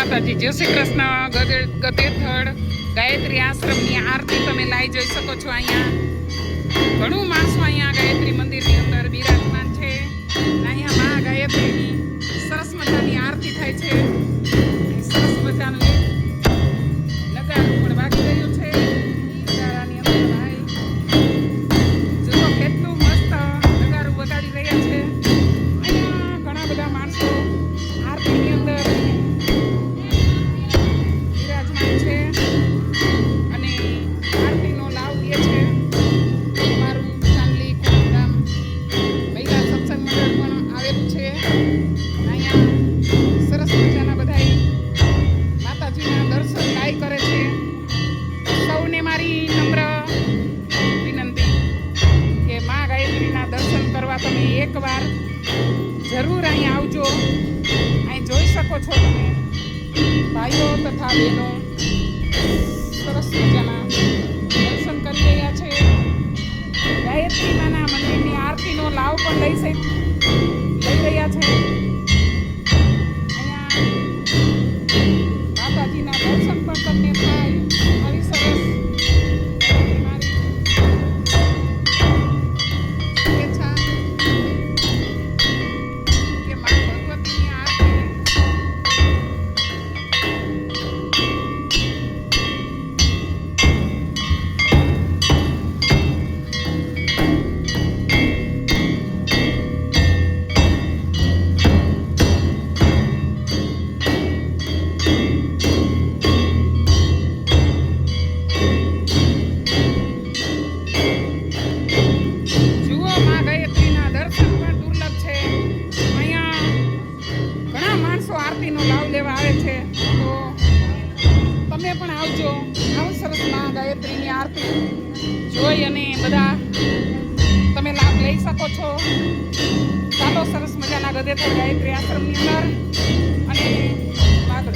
માતાજી, જય શ્રી કૃષ્ણ। ગદેથડ ગાયત્રી આશ્રમની આરતી તમે લાઈ જોઈ શકો છો। અહીંયા ઘણું માણસો અહીંયા ગાયત્રી મંદિરની અંદર બિરાજમાન છે। અહીંયા મા ગાયત્રીની સરસ મજાની આરતી થાય છે। સરસ મજાનું નગારું પણ વાગી રહ્યું છે। નગારાની અંદર ભાઈ જુઓ કેટલું મસ્ત નગારું વગાડી રહ્યા છે। અહીંયા ઘણા બધા માણસો આરતીની અંદર બિરાજમાન છે અને આરતીનો લાભ લે છે। મારું ચાંદલી ગામ મહિલા સત્સંગ મંડળ પણ આવેલું છે। અહીંયા સરસ મજાના બધા માતાજીના દર્શન લાઈ કરે છે। સૌને મારી નમ્ર વિનંતી કે મા ગાયત્રીના દર્શન કરવા તમે એકવાર જરૂર અહીં આવજો। અહીં જોઈ શકો છો તમે ભાઈઓ તથા બહેનો સરસ મજાના દર્શન કરી રહ્યા છે। ગાયત્રી માના મંદિરની આરતીનો લાભ પણ લઈ રહ્યા છે। અહીંયા માતાજીના દર્શન પણ તમને થાય આવી સરસ મારી શુભેચ્છા કે મા ભગવતીની આરતી આરતીનો લાભ લેવા આવે છે। તો તમે પણ આવજો। આવું સરસ મા ગાયત્રીની આરતી જોઈ અને બધા તમે લાભ લઈ શકો છો। ચાલો સરસ મજાના ગદેથડ ગાયત્રી આશ્રમની અંદર અને આગળ